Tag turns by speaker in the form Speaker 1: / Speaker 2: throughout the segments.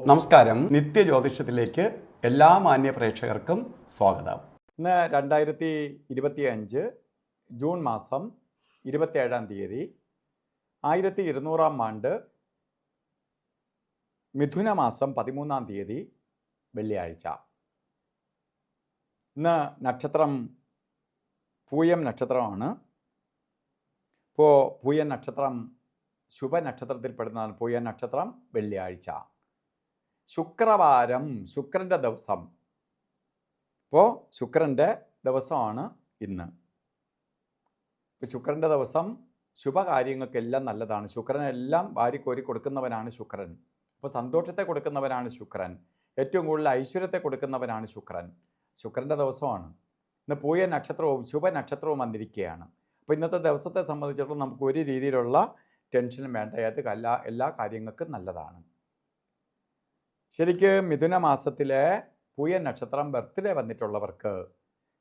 Speaker 1: നമസ്കാരം. നിത്യജ്യോതിഷത്തിലേക്ക് എല്ലാ മാന്യ പ്രേക്ഷകർക്കും സ്വാഗതം. ഇന്ന് 2025 ജൂൺ മാസം 27 തീയതി 1200 ആണ്ട് മിഥുന മാസം 13 തീയതി വെള്ളിയാഴ്ച. ഇന്ന് നക്ഷത്രം പൂയം നക്ഷത്രമാണ്. ഇപ്പോൾ പൂയം നക്ഷത്രം ശുഭനക്ഷത്രത്തിൽപ്പെടുന്നതാണ്. പൂയം നക്ഷത്രം വെള്ളിയാഴ്ച, ശുക്രവാരം, ശുക്രൻ്റെ ദിവസം. ഇപ്പോൾ ശുക്രൻ്റെ ദിവസമാണ് ഇന്ന്. ഇപ്പോൾ ശുക്രൻ്റെ ദിവസം ശുഭകാര്യങ്ങൾക്കെല്ലാം നല്ലതാണ്. ശുക്രനെല്ലാം വാരിക്കോരി കൊടുക്കുന്നവനാണ് ശുക്രൻ. അപ്പോൾ സന്തോഷത്തെ കൊടുക്കുന്നവനാണ് ശുക്രൻ. ഏറ്റവും കൂടുതൽ ഐശ്വര്യത്തെ കൊടുക്കുന്നവനാണ് ശുക്രൻ. ശുക്രൻ്റെ ദിവസമാണ് ഇന്ന്. പൂയ നക്ഷത്രവും ശുഭനക്ഷത്രവും വന്നിരിക്കുകയാണ്. അപ്പോൾ ഇന്നത്തെ ദിവസത്തെ സംബന്ധിച്ചിടത്തോളം നമുക്ക് ഒരു രീതിയിലുള്ള ടെൻഷനും വേണ്ട. അത് എല്ലാ കാര്യങ്ങൾക്കും നല്ലതാണ്. ശരിക്ക് മിഥുന മാസത്തിലെ പൂയ നക്ഷത്രം ബർത്ത്ഡേ വന്നിട്ടുള്ളവർക്ക്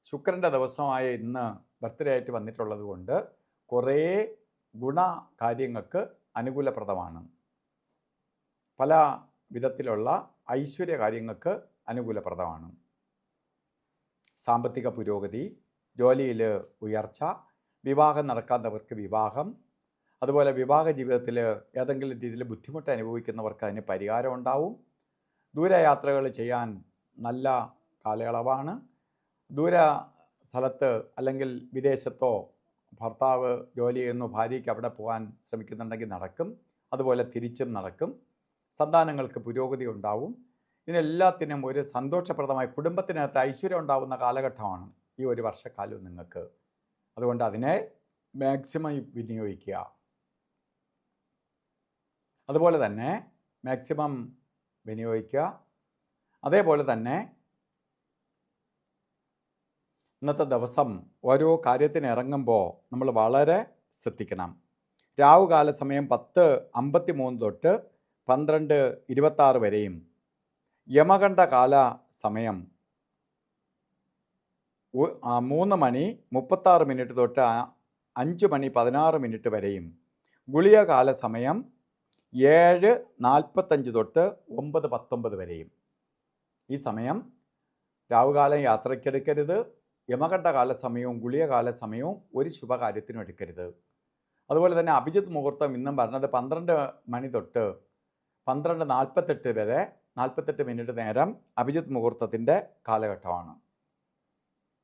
Speaker 1: ശുക്രൻ്റെ ദിവസമായ ഇന്ന് ബർത്ത്ഡേ ആയിട്ട് വന്നിട്ടുള്ളത് കൊണ്ട് കുറേ കാര്യങ്ങൾക്ക് അനുകൂലപ്രദമാണ്. പല വിധത്തിലുള്ള ഐശ്വര്യ കാര്യങ്ങൾക്ക് അനുകൂലപ്രദമാണ്. സാമ്പത്തിക പുരോഗതി, ജോലിയിൽ ഉയർച്ച, വിവാഹം നടക്കാത്തവർക്ക് വിവാഹം, അതുപോലെ വിവാഹ ജീവിതത്തിൽ ഏതെങ്കിലും രീതിയിൽ ബുദ്ധിമുട്ട് അനുഭവിക്കുന്നവർക്ക് അതിന് പരിഹാരം ഉണ്ടാവും. ദൂരയാത്രകൾ ചെയ്യാൻ നല്ല കാലയളവാണ്. ദൂര സ്ഥലത്ത് അല്ലെങ്കിൽ വിദേശത്തോ ഭർത്താവ് ജോലി ചെയ്യുന്നു, ഭാര്യയ്ക്ക് അവിടെ പോകാൻ ശ്രമിക്കുന്നുണ്ടെങ്കിൽ നടക്കും. അതുപോലെ തിരിച്ചും നടക്കും. സന്താനങ്ങൾക്ക് പുരോഗതി ഉണ്ടാവും. ഇതിനെല്ലാത്തിനും ഒരു സന്തോഷപ്രദമായ കുടുംബത്തിനകത്ത് ഐശ്വര്യം ഉണ്ടാകുന്ന കാലഘട്ടമാണ് ഈ ഒരു വർഷക്കാലം നിങ്ങൾക്ക്. അതുകൊണ്ട് അതിനെ മാക്സിമം വിനിയോഗിക്കുക. അതുപോലെ തന്നെ മാക്സിമം വിനിയോഗിക്കുക. അതേപോലെ തന്നെ ഇന്നത്തെ ദിവസം ഓരോ കാര്യത്തിന് ഇറങ്ങുമ്പോൾ നമ്മൾ വളരെ ശ്രദ്ധിക്കണം. രാവുകാല സമയം 10:53 തൊട്ട് 12:26 വരെയും, യമകണ്ഠ കാല സമയം 3:36 തൊട്ട് 5:16 വരെയും, ഗുളിക കാല സമയം 7:45 തൊട്ട് 9:19 വരെയും. ഈ സമയം രാവുകാലം യാത്രയ്ക്കെടുക്കരുത്. യമകണ്ഠകാല സമയവും ഗുളിക കാല സമയവും ഒരു ശുഭകാര്യത്തിനും എടുക്കരുത്. അതുപോലെ തന്നെ അഭിജിത്ത് മുഹൂർത്തം ഇന്നും പറഞ്ഞത് 12 തൊട്ട് 12:48 വരെ 48 നേരം അഭിജിത്ത് മുഹൂർത്തത്തിൻ്റെ കാലഘട്ടമാണ്.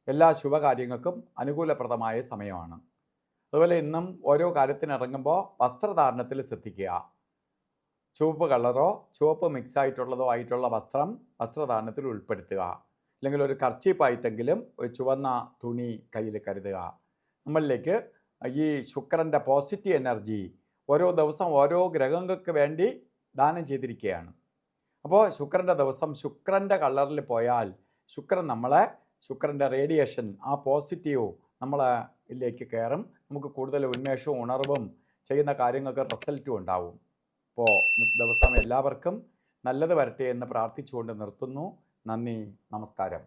Speaker 1: എല്ലാ ശുഭകാര്യങ്ങൾക്കും അനുകൂലപ്രദമായ സമയമാണ്. അതുപോലെ ഇന്നും ഓരോ കാര്യത്തിന് ഇറങ്ങുമ്പോൾ വസ്ത്രധാരണത്തിൽ ശ്രദ്ധിക്കുക. ചുവപ്പ് കളറോ ചുവപ്പ് മിക്സ് ആയിട്ടുള്ള വസ്ത്രം വസ്ത്രധാരണത്തിൽ ഉൾപ്പെടുത്തുക. അല്ലെങ്കിൽ ഒരു കർച്ചീപ്പായിട്ടെങ്കിലും ഒരു ചുവന്ന തുണി കയ്യിൽ കരുതുക. നമ്മളിലേക്ക് ഈ ശുക്രൻ്റെ പോസിറ്റീവ് എനർജി ഓരോ ദിവസം ഓരോ ഗ്രഹങ്ങൾക്ക് വേണ്ടി ദാനം ചെയ്തിരിക്കുകയാണ്. അപ്പോൾ ശുക്രൻ്റെ ദിവസം ശുക്രൻ്റെ കളറിൽ പോയാൽ ശുക്രൻ്റെ റേഡിയേഷൻ, ആ പോസിറ്റീവ് നമ്മളിലേക്ക് കയറും. നമുക്ക് കൂടുതൽ ഉന്മേഷവും ഉണർവും ചെയ്യുന്ന കാര്യങ്ങൾക്ക് റിസൾട്ടും ഉണ്ടാവും. അപ്പോൾ ദിവസം എല്ലാവർക്കും നല്ലത് വരട്ടെ എന്ന് പ്രാർത്ഥിച്ചുകൊണ്ട് നിർത്തുന്നു. നന്ദി, നമസ്കാരം.